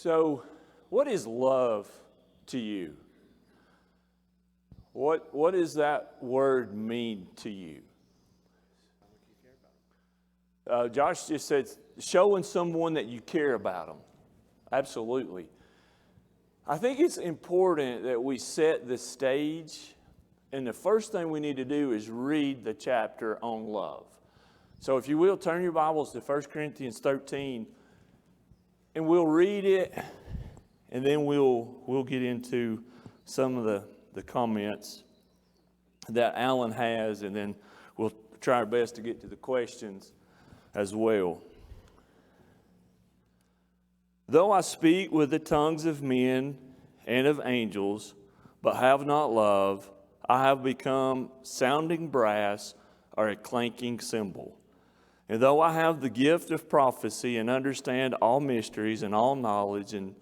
So, what is love to you? What does that word mean to you? Josh just said, showing someone that you care about them. Absolutely. I think it's important that we set the stage, and the first thing we need to do is read the chapter on love. So if you will, turn your Bibles to 1 Corinthians 13, and we'll read it, and then we'll get into some of the comments that Alan has, and then we'll try our best to get to the questions as well. Though I speak with the tongues of men and of angels, but have not love, I have become sounding brass or a clanking cymbal. And though I have the gift of prophecy and understand all mysteries and all knowledge, and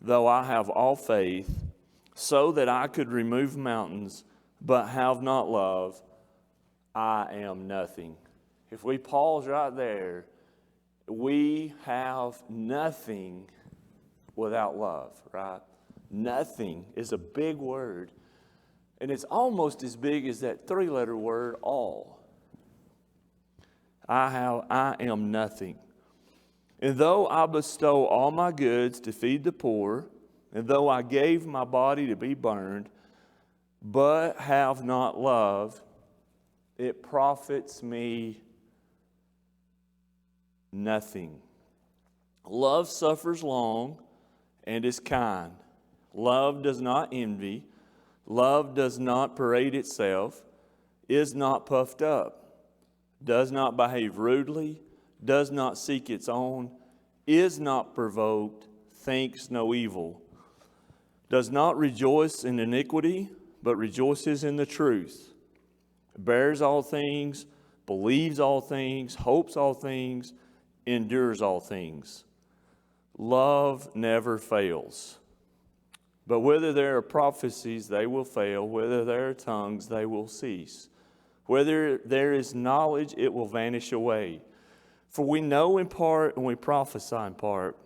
though I have all faith, so that I could remove mountains, but have not love, I am nothing. If we pause right there, we have nothing without love, right? Nothing is a big word. And it's almost as big as that three-letter word, all. I am nothing. And though I bestow all my goods to feed the poor, and though I gave my body to be burned, but have not love, it profits me nothing. Love suffers long and is kind. Love does not envy. Love does not parade itself, is not puffed up, does not behave rudely, does not seek its own, is not provoked, thinks no evil, does not rejoice in iniquity, but rejoices in the truth, bears all things, believes all things, hopes all things, endures all things. Love never fails. But whether there are prophecies, they will fail. Whether there are tongues, they will cease. Whether there is knowledge, it will vanish away. For we know in part and we prophesy in part.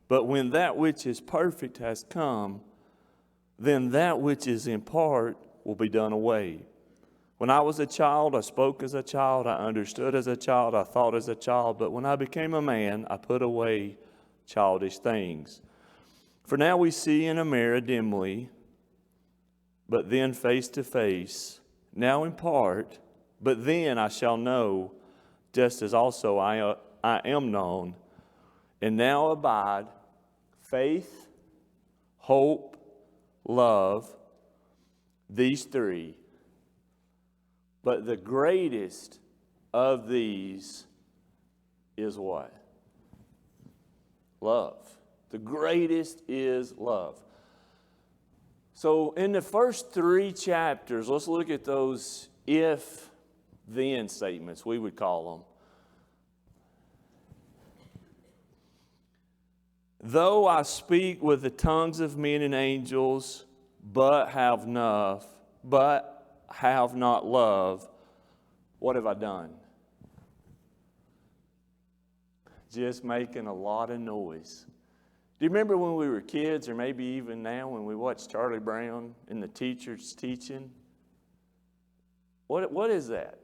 But when that which is perfect has come, then that which is in part will be done away. When I was a child, I spoke as a child, I understood as a child, I thought as a child. But when I became a man, I put away childish things. For now we see in a mirror dimly, but then face to face. Now in part, but then I shall know, just as also I am known. And now abide faith, hope, love, these three. But the greatest of these is what? Love. The greatest is love. So in the first three chapters, let's look at those if-then statements, we would call them. Though I speak with the tongues of men and angels, but have not love, what have I done? Just making a lot of noise. Do you remember when we were kids, or maybe even now when we watched Charlie Brown and the teachers teaching? What is that?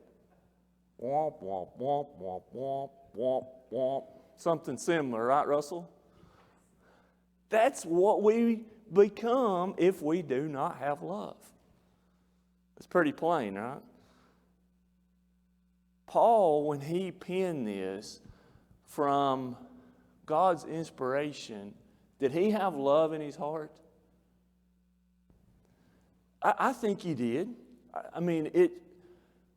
Womp, womp, womp, womp, womp, womp, womp. Something similar, right, Russell? That's what we become if we do not have love. It's pretty plain, right? Paul, when he penned this from God's inspiration, did he have love in his heart? I think he did. I mean,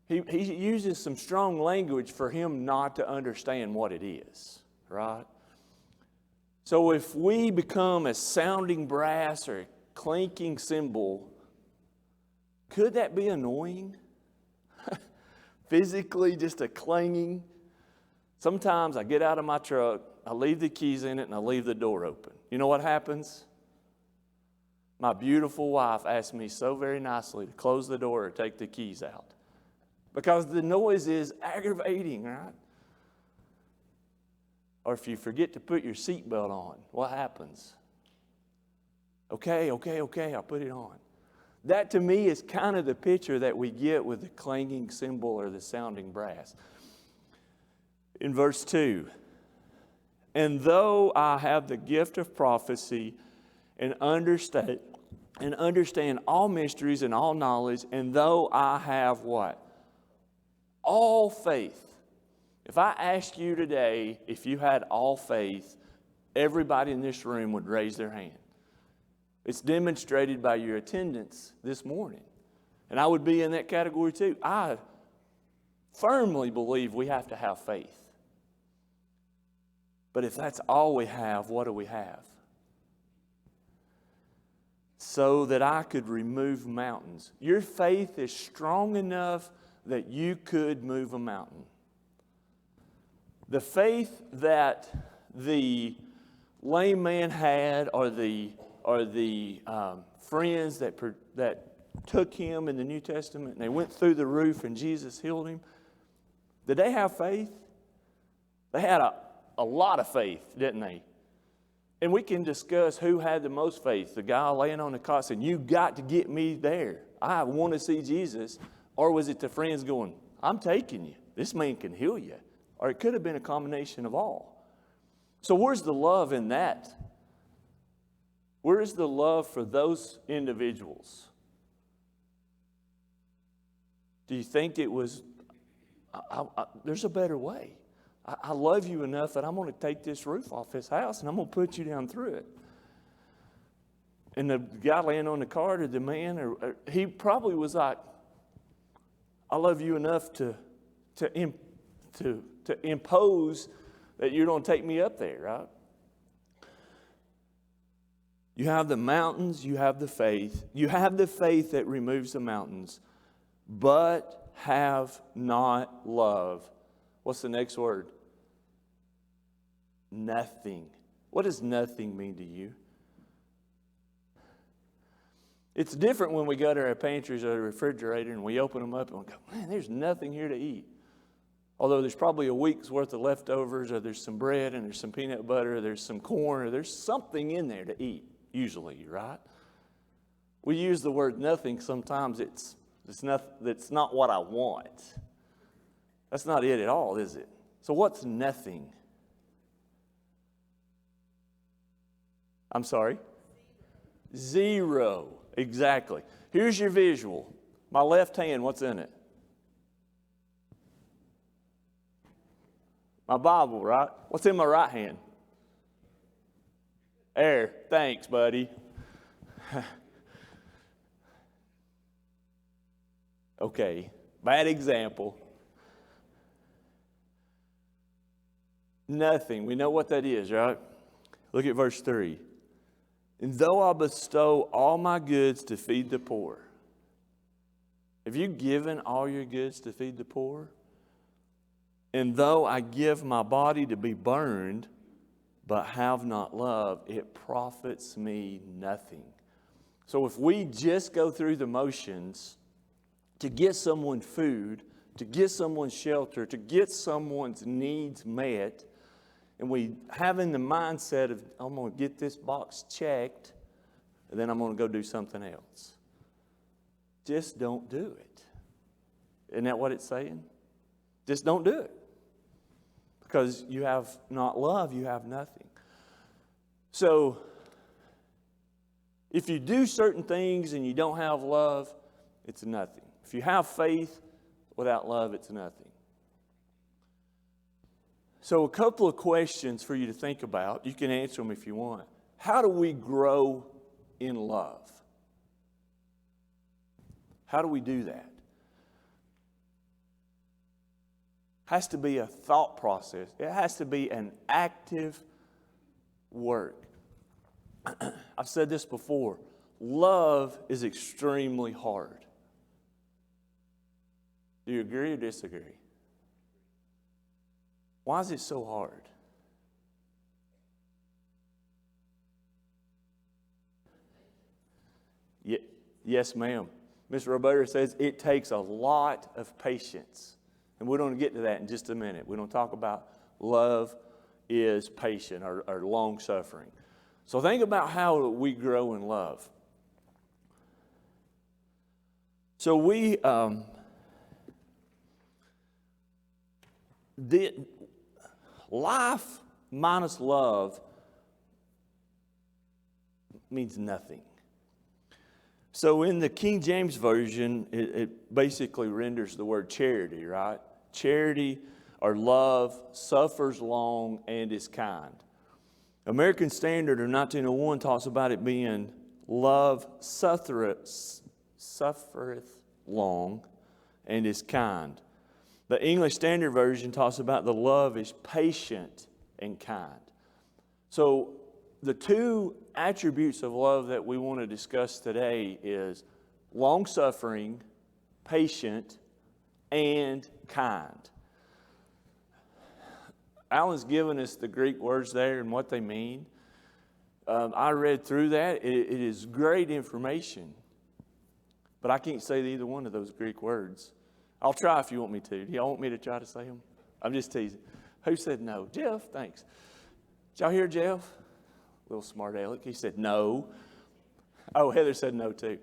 he uses some strong language for him not to understand what it is, right? So if we become a sounding brass or a clinking cymbal, could that be annoying? Physically, just a clanging. Sometimes I get out of my truck, I leave the keys in it, and I leave the door open. You know what happens? My beautiful wife asked me so very nicely to close the door or take the keys out, because the noise is aggravating, right? Or if you forget to put your seatbelt on, what happens? Okay, I'll put it on. That to me is kind of the picture that we get with the clanging cymbal or the sounding brass. In verse 2, and though I have the gift of prophecy and understand all mysteries and all knowledge, and though I have what? All faith. If I asked you today if you had all faith, everybody in this room would raise their hand. It's demonstrated by your attendance this morning. And I would be in that category too. I firmly believe we have to have faith. But if that's all we have, what do we have? So that I could remove mountains. Your faith is strong enough that you could move a mountain. The faith that the lame man had, or the friends that took him in the New Testament, and they went through the roof and Jesus healed him, did they have faith? They had a lot of faith, didn't they? And we can discuss who had the most faith. The guy laying on the cot saying, you got to get me there. I want to see Jesus. Or was it the friends going, I'm taking you. This man can heal you. Or it could have been a combination of all. So where's the love in that? Where is the love for those individuals? Do you think it was, there's a better way? I love you enough that I'm going to take this roof off this house and I'm going to put you down through it. And the guy laying on the cart, or the man, or he probably was like, I love you enough to impose that you're going to take me up there, right? You have the mountains, you have the faith. You have the faith that removes the mountains, but have not love. What's the next word? Nothing. What does nothing mean to you? It's different when we go to our pantries or the refrigerator and we open them up and we go, man, there's nothing here to eat. Although there's probably a week's worth of leftovers, or there's some bread and there's some peanut butter, or there's some corn, or there's something in there to eat, usually, right? We use the word nothing. Sometimes that's not what I want. That's not it at all, is it? So what's nothing? I'm sorry? Zero. Exactly. Here's your visual. My left hand, what's in it? My Bible, right? What's in my right hand? Air. Thanks, buddy. Okay. Bad example. Nothing. We know what that is, right? Look at verse 3. And though I bestow all my goods to feed the poor. Have you given all your goods to feed the poor? And though I give my body to be burned, but have not love, it profits me nothing. So if we just go through the motions to get someone food, to get someone shelter, to get someone's needs met, and we have in the mindset of, I'm going to get this box checked, and then I'm going to go do something else. Just don't do it. Isn't that what it's saying? Just don't do it. Because you have not love, you have nothing. So, if you do certain things and you don't have love, it's nothing. If you have faith without love, it's nothing. So a couple of questions for you to think about. You can answer them if you want. How do we grow in love? How do we do that? Has to be a thought process. It has to be an active work. I've said this before. Love is extremely hard. Do you agree or disagree? Why is it so hard? Yes, ma'am. Ms. Roberta says it takes a lot of patience. And we're going to get to that in just a minute. We're going to talk about love is patient or long-suffering. So think about how we grow in love. So life minus love means nothing. So in the King James Version, it basically renders the word charity, right? Charity or love suffers long and is kind. American Standard or 1901 talks about it being love suffereth long and is kind. The English Standard Version talks about the love is patient and kind. So the two attributes of love that we want to discuss today is long-suffering, patient, and kind. Alan's given us the Greek words there and what they mean. I read through that. It is great information. But I can't say either one of those Greek words. I'll try if you want me to. Do y'all want me to try to say them? I'm just teasing. Who said no? Jeff, thanks. Did y'all hear Jeff? Little smart aleck. He said no. Oh, Heather said no too.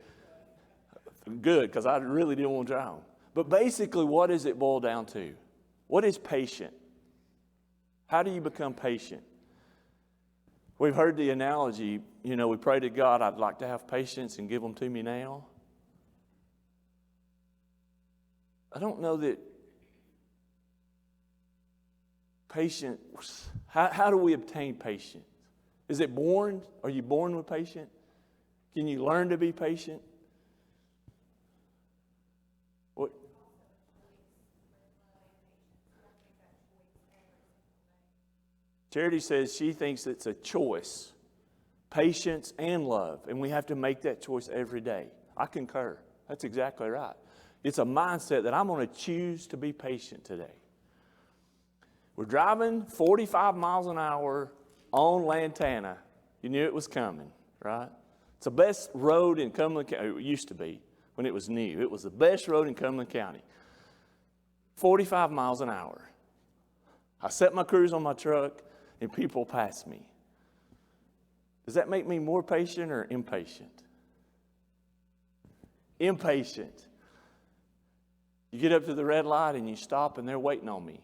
Good, because I really didn't want to try them. But basically, what does it boil down to? What is patient? How do you become patient? We've heard the analogy, we pray to God, I'd like to have patience and give them to me now. I don't know that patience, how do we obtain patience? Is it born? Are you born with patience? Can you learn to be patient? What? Charity says she thinks it's a choice, patience and love, and we have to make that choice every day. I concur. That's exactly right. It's a mindset that I'm going to choose to be patient today. We're driving 45 miles an hour on Lantana. You knew it was coming, right? It's the best road in Cumberland County. It used to be when it was new. It was the best road in Cumberland County. 45 miles an hour. I set my cruise on my truck and people pass me. Does that make me more patient or impatient? Impatient. You get up to the red light and you stop and they're waiting on me.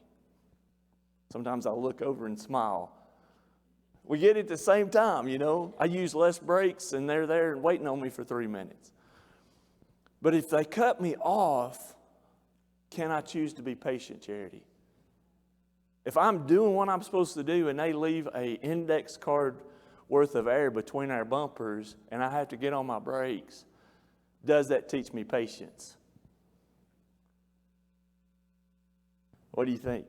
Sometimes I'll look over and smile. We get it at the same time, I use less brakes and they're there and waiting on me for 3 minutes. But if they cut me off, can I choose to be patient, Charity? If I'm doing what I'm supposed to do and they leave an index card worth of air between our bumpers and I have to get on my brakes, does that teach me patience? What do you think?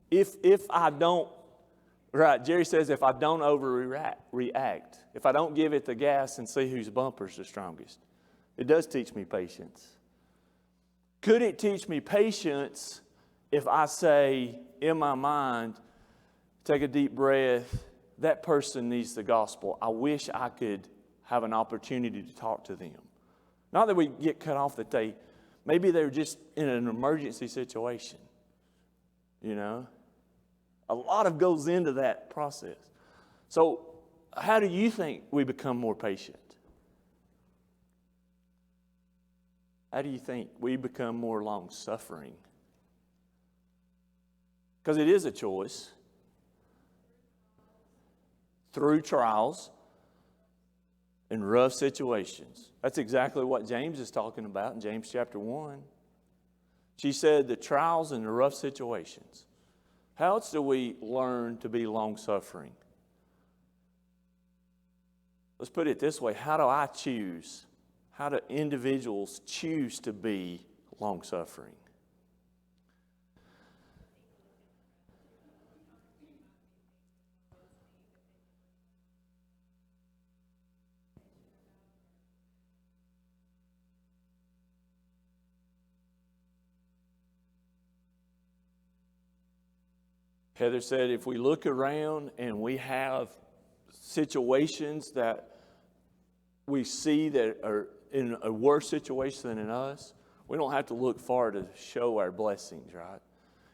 If I don't, right, Jerry says if I don't overreact, if I don't give it the gas and see whose bumper's the strongest, it does teach me patience. Could it teach me patience if I say in my mind, take a deep breath, that person needs the gospel. I wish I could have an opportunity to talk to them. Not that we get cut off, that maybe they're just in an emergency situation. A lot of goes into that process. So how do you think we become more patient? How do you think we become more long-suffering? Because it is a choice. Through trials and rough situations. That's exactly what James is talking about in James chapter 1. She said the trials and the rough situations. How else do we learn to be long-suffering? Let's put it this way. How do I choose? How do individuals choose to be long-suffering? Heather said if we look around and we have situations that we see that are in a worse situation than in us, we don't have to look far to show our blessings, right?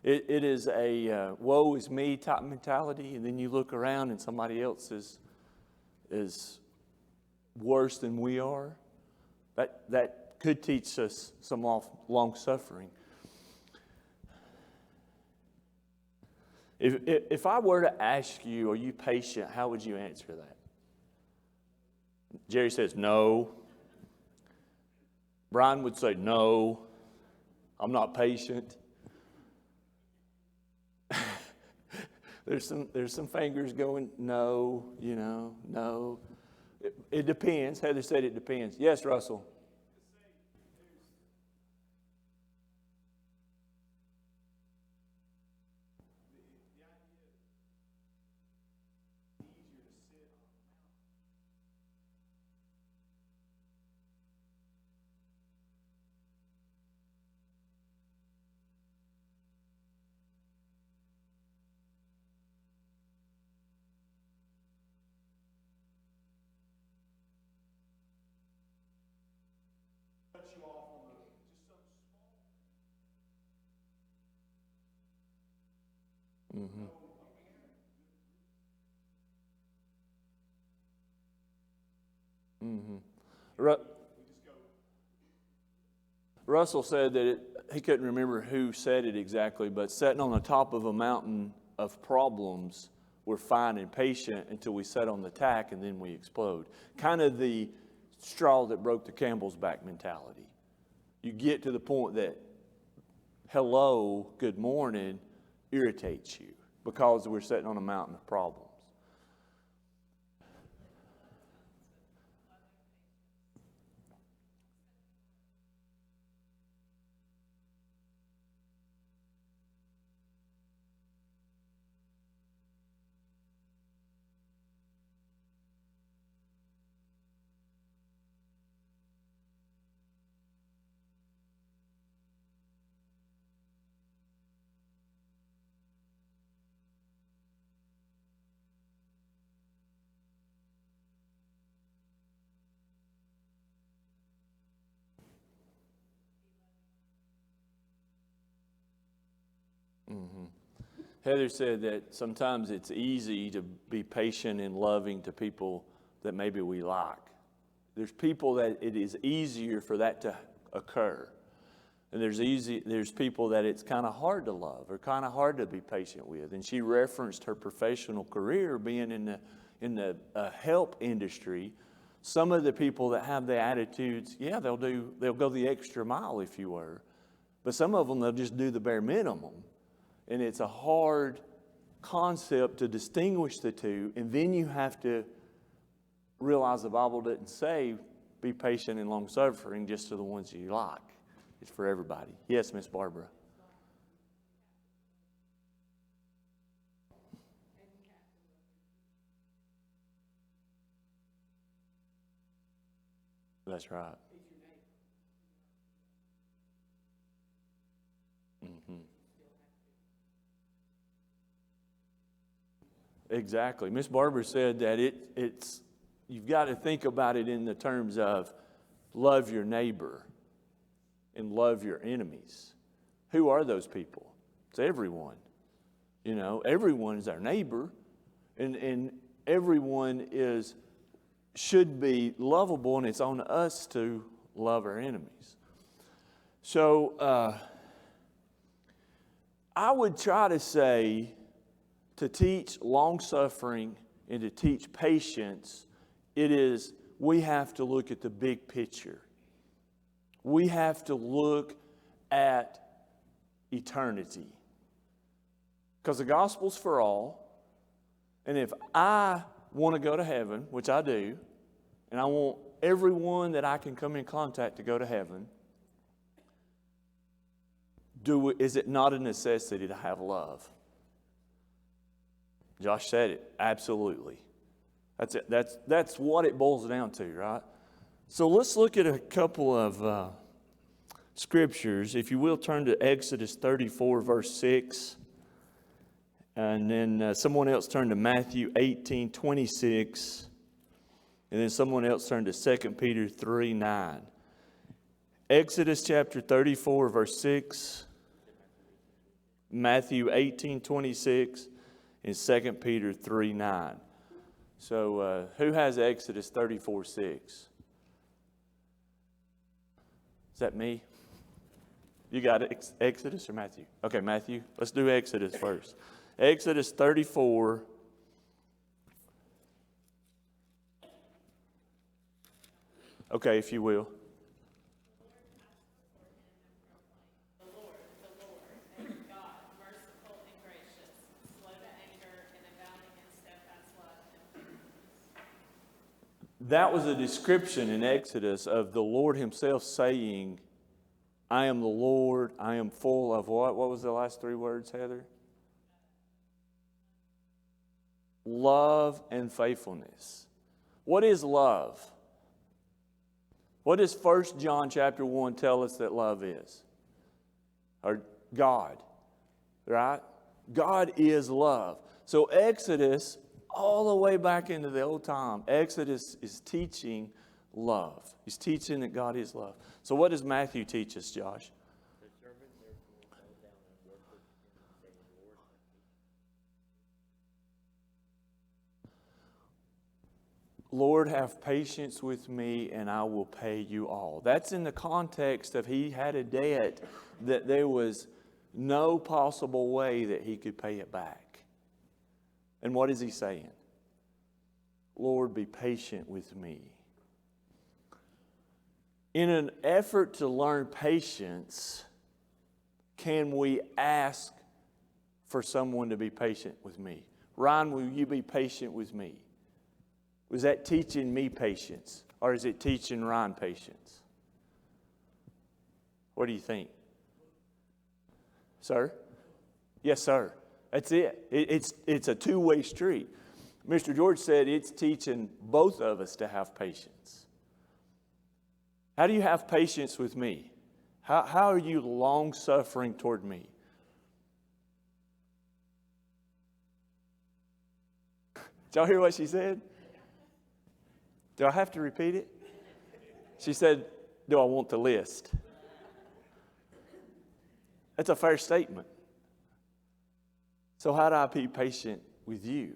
It is a woe is me type mentality, and then you look around and somebody else is worse than we are. That could teach us some long suffering. If I were to ask you, are you patient, how would you answer that? Jerry says, no. Brian would say, no, I'm not patient. There's some fingers going, no, no. It depends. Heather said it depends. Yes, Russell. Mm-hmm. Mm-hmm. Russell said that he couldn't remember who said it exactly, but sitting on the top of a mountain of problems, we're fine and patient until we set on the tack and then we explode. Kind of the straw that broke the camel's back mentality. You get to the point that hello, good morning, irritates you because we're sitting on a mountain of problems. Mm-hmm. Heather said that sometimes it's easy to be patient and loving to people that maybe we like. There's people that it is easier for that to occur. And there's people that it's kind of hard to love or kind of hard to be patient with. And she referenced her professional career being in the help industry. Some of the people that have the attitudes, yeah, they'll go the extra mile if you were. But some of them, they'll just do the bare minimum. And it's a hard concept to distinguish the two. And then you have to realize the Bible doesn't say be patient and long-suffering just to the ones you like. It's for everybody. Yes, Miss Barbara. That's right. Mm-hmm. Exactly. Miss Barbara said that it's you've got to think about it in the terms of love your neighbor and love your enemies. Who are those people? It's everyone. Everyone is our neighbor, and everyone should be lovable, and it's on us to love our enemies. So I would try to say, to teach long-suffering and to teach patience, we have to look at the big picture. We have to look at eternity. Because the gospel's for all. And if I want to go to heaven, which I do, and I want everyone that I can come in contact to go to heaven, is it not a necessity to have love? Josh said it. Absolutely. That's it. That's what it boils down to, right? So let's look at a couple of scriptures. If you will, turn to Exodus 34, verse 6. And then someone else turn to Matthew 18, 26. And then someone else turn to 2 Peter 3, 9. Exodus chapter 34, verse 6. Matthew 18:26, and 2 Peter 3:9. So who has Exodus 34:6? Is that me? You got Exodus or Matthew? Okay, Matthew. Let's do Exodus first. Exodus 34. Okay, if you will. That was a description in Exodus of the Lord himself saying, I am the Lord, I am full of what? What was the last three words, Heather? Love and faithfulness. What is love? What does 1 John chapter 1 tell us that love is? Or God, right? God is love. So Exodus, all the way back into the old time, Exodus is teaching love. He's teaching that God is love. So what does Matthew teach us, Josh? Lord, have patience with me and I will pay you all. That's in the context of he had a debt that there was no possible way that he could pay it back. And what is he saying? Lord, be patient with me. In an effort to learn patience, can we ask for someone to be patient with me? Ryan, will you be patient with me? Was that teaching me patience? Or is it teaching Ryan patience? What do you think? Sir? Yes, sir. That's it. It's a two-way street. Mr. George said it's teaching both of us to have patience. How do you have patience with me? How are you long-suffering toward me? Did y'all hear what she said? Do I have to repeat it? She said, do I want the list? That's a fair statement. So how do I be patient with you?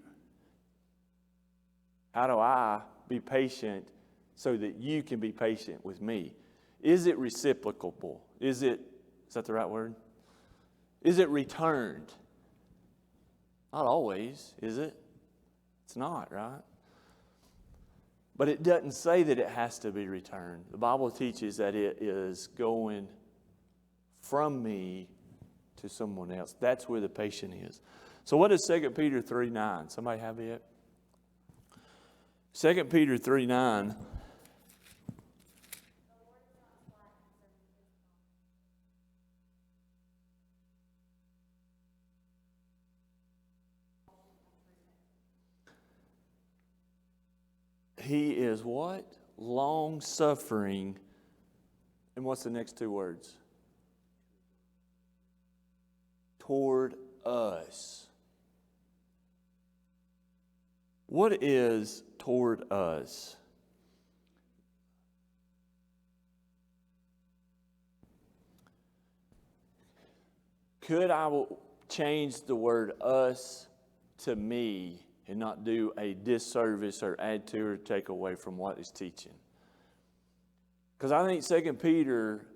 How do I be patient so that you can be patient with me? Is it reciprocal? Is that the right word? Is it returned? Not always, is it? It's not, right? But it doesn't say that it has to be returned. The Bible teaches that it is going from me to someone else. That's where the patient is. So what does 2 Peter 3:9? Somebody have it? 2 Peter 3:9. He is what? Long-suffering. And what's the next two words? Toward us. What is toward us? Could I change the word us to me and not do a disservice or add to or take away from what it's teaching? Because I think 2 Peter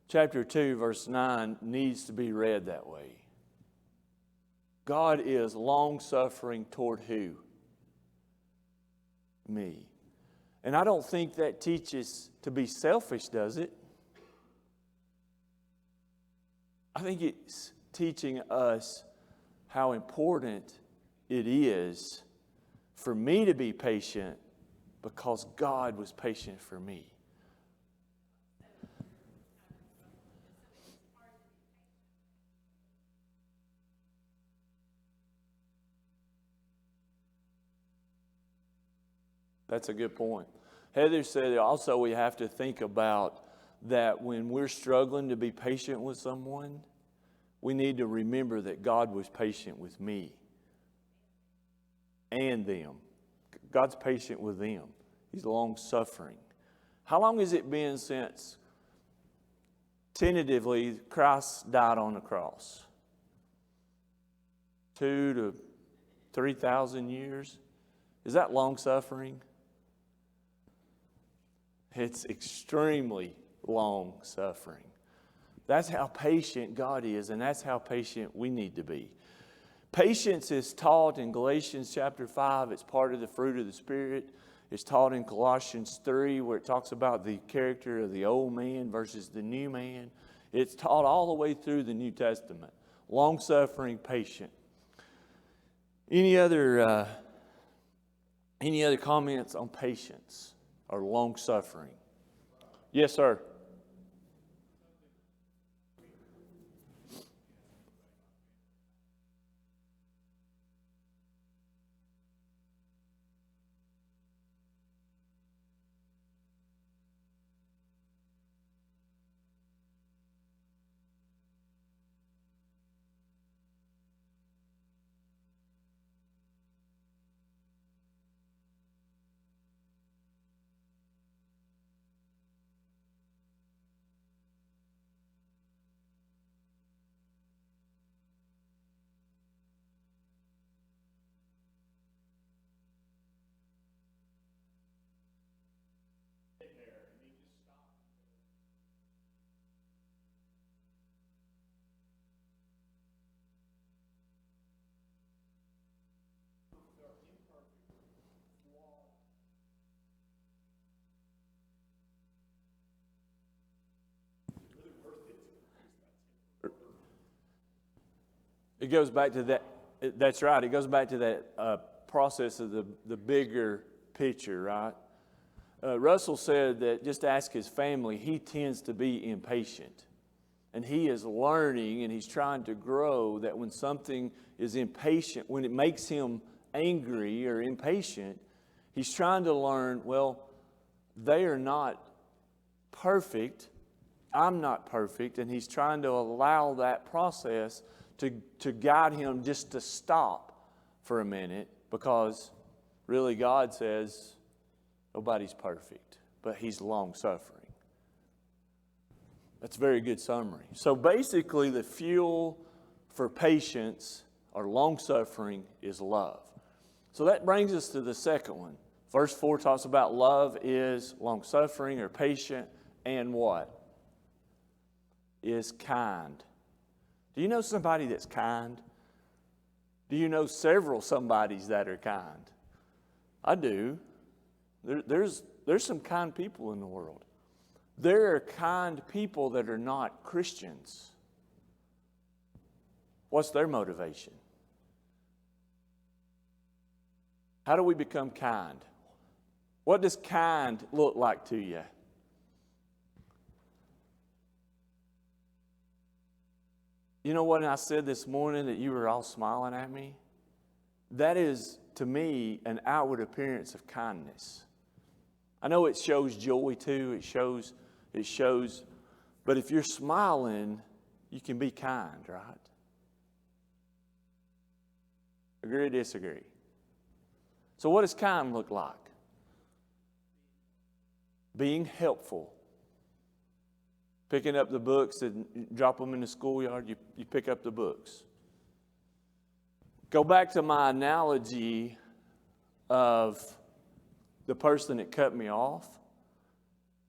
chapter 2 verse 9 needs to be read that way. God is long-suffering toward who? Me. And I don't think that teaches to be selfish, does it? I think it's teaching us how important it is for me to be patient because God was patient for me. That's a good point. Heather said also we have to think about that when we're struggling to be patient with someone, we need to remember that God was patient with me and them. God's patient with them. He's long-suffering. How long has it been since, tentatively, Christ died on the cross? 2 to 3,000 years. Is that long suffering? It's extremely long suffering. That's how patient God is, and that's how patient we need to be. Patience is taught in Galatians chapter 5. It's part of the fruit of the Spirit. It's taught in Colossians 3, where it talks about the character of the old man versus the new man. It's taught all the way through the New Testament. Long-suffering, patient. Any other comments on patience or long-suffering? Yes, sir. It goes back to that. That's right. It goes back to that process of the bigger picture, right? Russell said that just ask his family, he tends to be impatient. And he is learning and he's trying to grow that when something is impatient, when it makes him angry or impatient, he's trying to learn, well, they are not perfect. I'm not perfect. And he's trying to allow that process to guide him just to stop for a minute, because really God says nobody's perfect, but he's long-suffering. That's a very good summary. So basically the fuel for patience or long-suffering is love. So that brings us to the second one. Verse 4 talks about love is long-suffering or patient, and what? Is kind. Do you know somebody that's kind? Do you know several somebodies that are kind? I do. There's some kind people in the world. There are kind people that are not Christians. What's their motivation? How do we become kind? What does kind look like to you? You know what I said this morning that you were all smiling at me? That is, to me, an outward appearance of kindness. I know it shows joy too. It shows, but if you're smiling, you can be kind, right? Agree or disagree? So what does kind look like? Being helpful. Picking up the books and drop them in the schoolyard, you pick up the books. Go back to my analogy of the person that cut me off.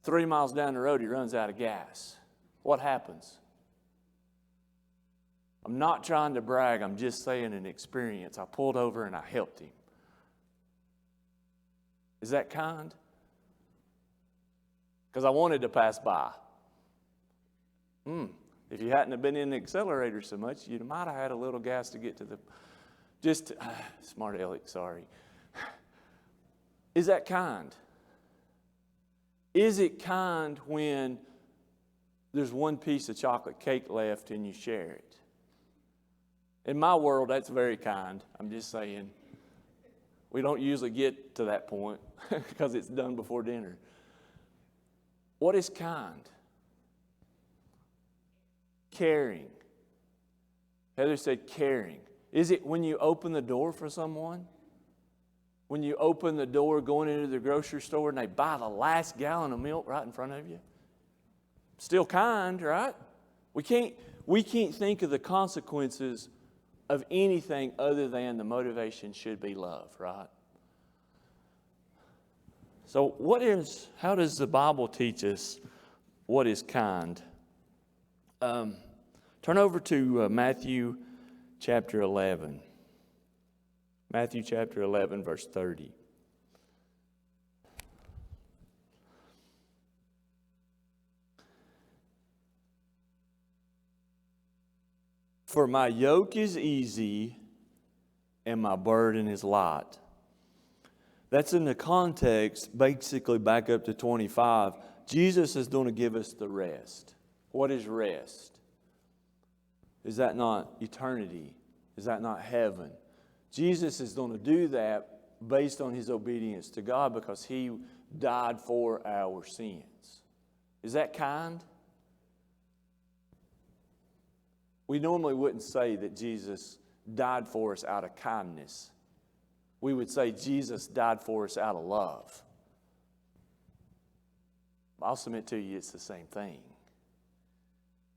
3 miles down the road, he runs out of gas. What happens? I'm not trying to brag, I'm just saying an experience. I pulled over and I helped him. Is that kind? Because I wanted to pass by. If you hadn't have been in the accelerator so much, you might have had a little gas to get to the... smart aleck, sorry. Is that kind? Is it kind when there's one piece of chocolate cake left and you share it? In my world, that's very kind. I'm just saying. We don't usually get to that point because it's done before dinner. What is kind? Caring. Heather said caring. Is it when you open the door for someone? When you open the door going into the grocery store and they buy the last gallon of milk right in front of you? Still kind, right? We can't think of the consequences of anything other than the motivation should be love, right? So how does the Bible teach us what is kind? Turn over to Matthew chapter 11. Matthew chapter 11, verse 30. For my yoke is easy and my burden is light. That's in the context, basically back up to 25. Jesus is going to give us the rest. What is rest? Is that not eternity? Is that not heaven? Jesus is going to do that based on his obedience to God because he died for our sins. Is that kind? We normally wouldn't say that Jesus died for us out of kindness. We would say Jesus died for us out of love. I'll submit to you it's the same thing.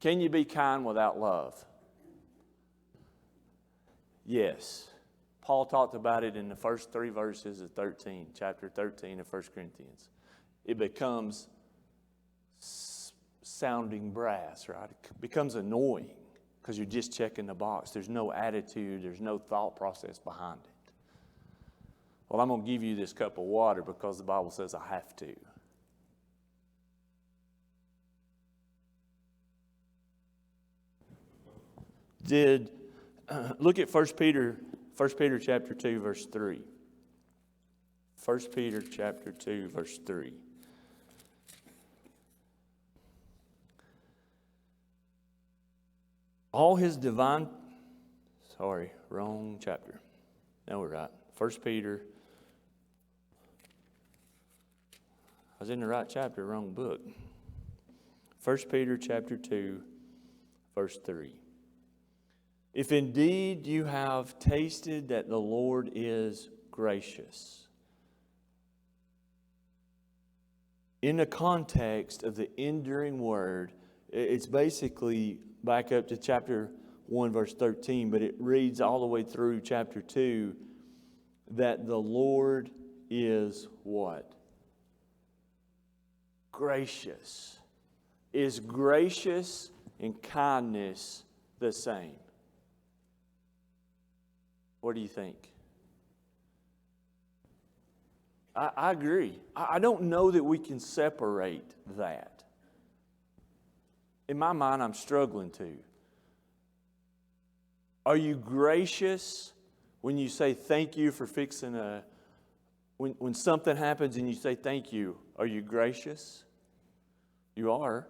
Can you be kind without love? Yes. Paul talked about it in the first 3 verses of chapter 13 of 1 Corinthians. It becomes sounding brass, right? It becomes annoying because you're just checking the box. There's no attitude. There's no thought process behind it. Well, I'm going to give you this cup of water because the Bible says I have to. Look at 1 Peter chapter 2, verse 3. 1 Peter chapter 2, verse 3. All his divine... Sorry, wrong chapter. No, we're right. 1 Peter... I was in the right chapter, wrong book. 1 Peter chapter 2, verse 3. If indeed you have tasted that the Lord is gracious. In the context of the enduring word, it's basically back up to chapter 1, verse 13, but it reads all the way through chapter 2 that the Lord is what? Gracious. Is gracious and kindness the same? What do you think? I agree. I don't know that we can separate that. In my mind, I'm struggling to. Are you gracious when you say thank you for fixing when something happens and you say thank you, are you gracious? You are.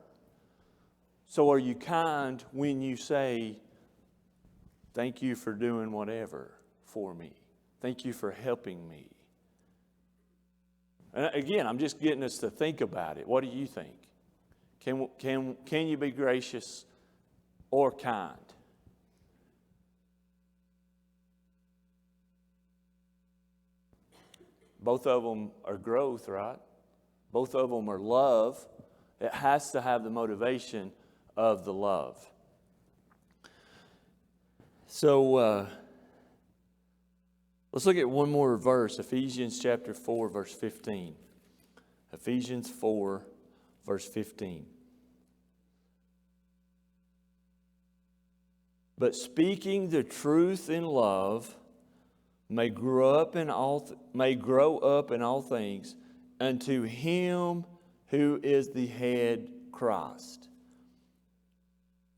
So are you kind when you say thank you for doing whatever for me? Thank you for helping me. And again, I'm just getting us to think about it. What do you think? Can you be gracious or kind? Both of them are growth, right? Both of them are love. It has to have the motivation of the love. So let's look at one more verse, Ephesians chapter 4, verse 15. Ephesians 4, verse 15. But speaking the truth in love may grow up in all things unto him who is the head, Christ,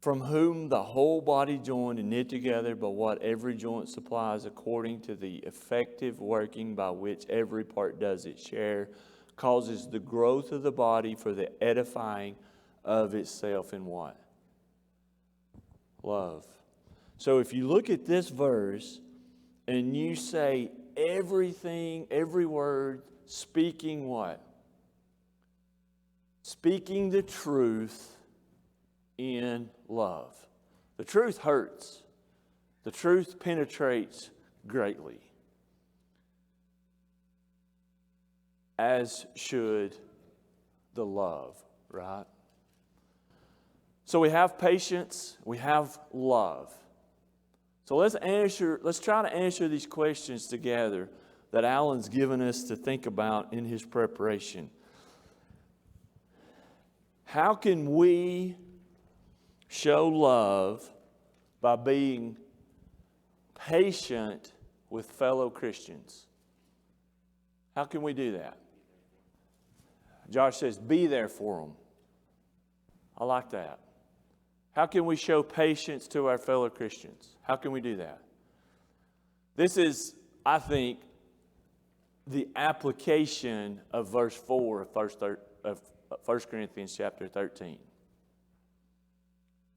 from whom the whole body joined and knit together by what every joint supplies according to the effective working by which every part does its share, causes the growth of the body for the edifying of itself in what? Love. So if you look at this verse and you say everything, every word, speaking what? Speaking the truth in love. The truth hurts. The truth penetrates greatly. As should the love, right? So we have patience, we have love. So let's try to answer these questions together that Alan's given us to think about in his preparation. How can we show love by being patient with fellow Christians? How can we do that? Josh says, be there for them. I like that. How can we show patience to our fellow Christians? How can we do that? This is, I think, the application of verse 4 of 1 Corinthians chapter 13.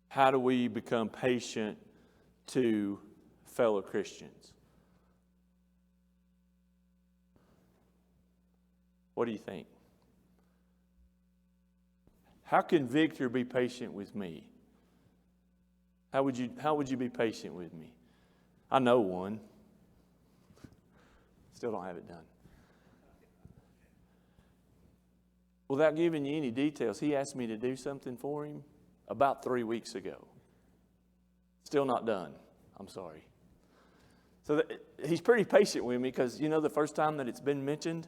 How do we become patient to fellow Christians? What do you think? How can Victor be patient with me? How would you be patient with me? I know one. Still don't have it done. Without giving you any details, he asked me to do something for him about 3 weeks ago. Still not done. I'm sorry. So he's pretty patient with me because, the first time that it's been mentioned,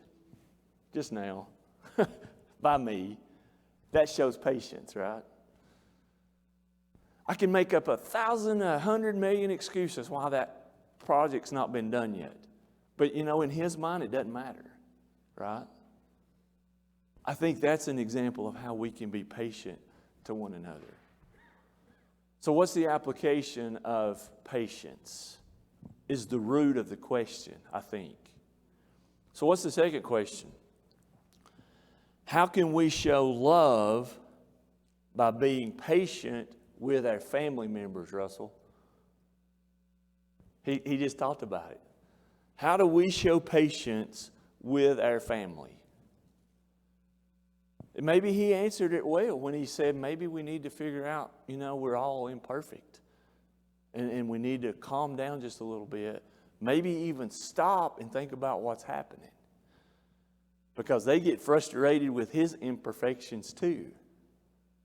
just now, by me, that shows patience, right? I can make up 1,000, 100 million excuses why that project's not been done yet. But, in his mind, it doesn't matter, right? I think that's an example of how we can be patient to one another. So what's the application of patience? Is the root of the question, I think. So what's the second question? How can we show love by being patient with our family members, Russell? He just talked about it. How do we show patience with our family? Maybe he answered it well when he said maybe we need to figure out, we're all imperfect. And we need to calm down just a little bit. Maybe even stop and think about what's happening. Because they get frustrated with his imperfections too.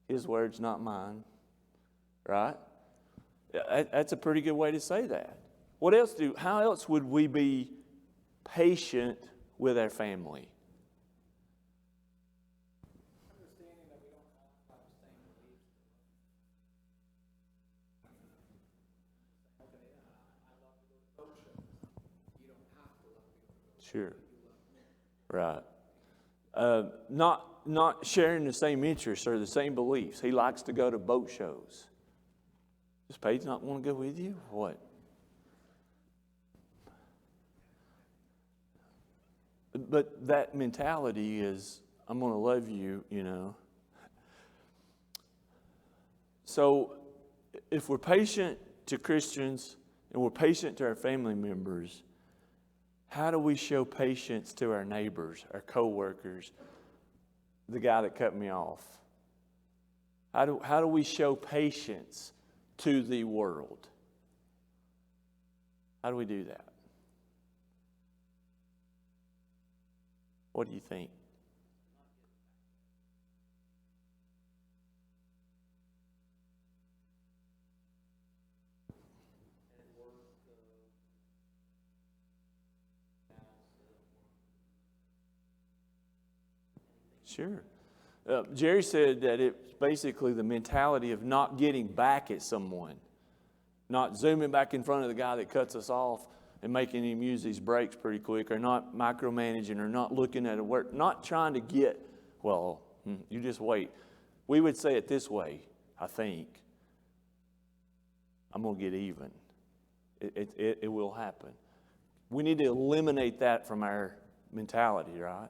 His words, not mine. Right? That's a pretty good way to say that. How else would we be patient with our family? Sure. Right. Not sharing the same interests or the same beliefs. He likes to go to boat shows. Does Paige not want to go with you? What? But that mentality is, I'm going to love you, So if we're patient to Christians and we're patient to our family members, how do we show patience to our neighbors, our coworkers, the guy that cut me off? How do we show patience to the world? How do we do that? What do you think? Sure. Jerry said that it's basically the mentality of not getting back at someone, not zooming back in front of the guy that cuts us off and making him use these brakes pretty quick, or not micromanaging, or not looking at a work, not trying to get, you just wait. We would say it this way, I think. I'm going to get even. It will happen. We need to eliminate that from our mentality, right?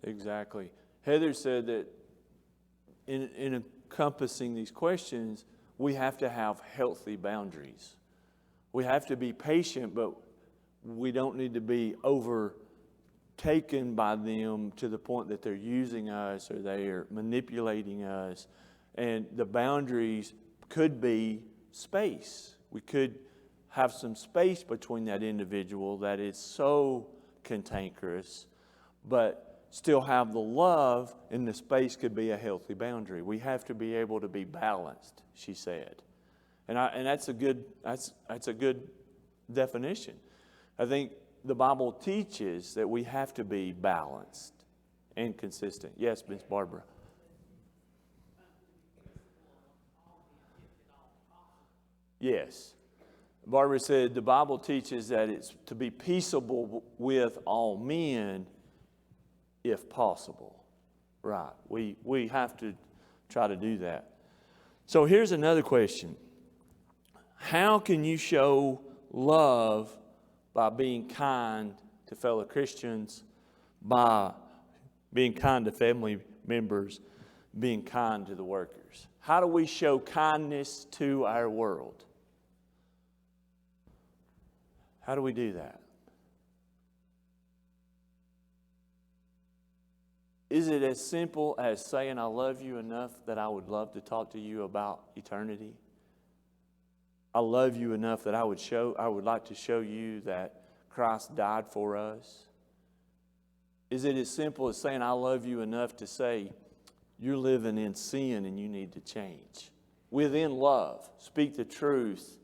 Exactly. Heather said that in encompassing these questions, we have to have healthy boundaries. We have to be patient, but we don't need to be overtaken by them to the point that they're using us or they are manipulating us. And the boundaries could be space. We could have some space between that individual that is so cantankerous, but still have the love, and the space could be a healthy boundary. We have to be able to be balanced, she said. And that's a good definition. I think the Bible teaches that we have to be balanced and consistent. Yes, Miss Barbara. Yes. Barbara said the Bible teaches that it's to be peaceable with all men if possible. Right. We have to try to do that. So here's another question. How can you show love by being kind to fellow Christians, by being kind to family members, being kind to the workers? How do we show kindness to our world? How do we do that? Is it as simple as saying, I love you enough that I would love to talk to you about eternity? I love you enough that I would like to show you that Christ died for us? Is it as simple as saying, I love you enough to say, you're living in sin and you need to change? Within love. Speak the truth,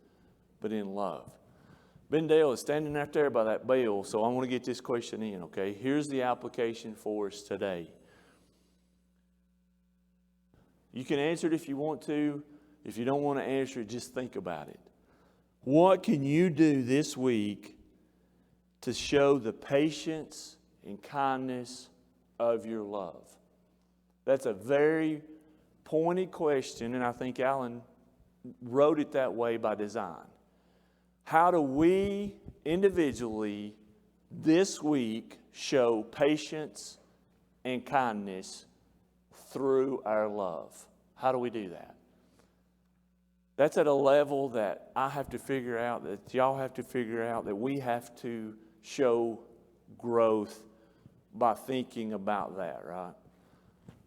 but in love. Ben Dale is standing out there by that bell, so I want to get this question in, okay? Here's the application for us today. You can answer it if you want to. If you don't want to answer it, just think about it. What can you do this week to show the patience and kindness of your love? That's a very pointed question, and I think Alan wrote it that way by design. How do we individually this week show patience and kindness through our love? How do we do that? That's at a level that I have to figure out, that y'all have to figure out, that we have to show growth by thinking about that, right?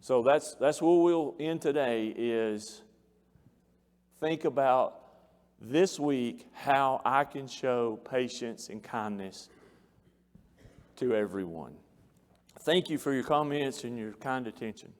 So that's where we'll end today, is think about this week how I can show patience and kindness to everyone. Thank you for your comments and your kind attention.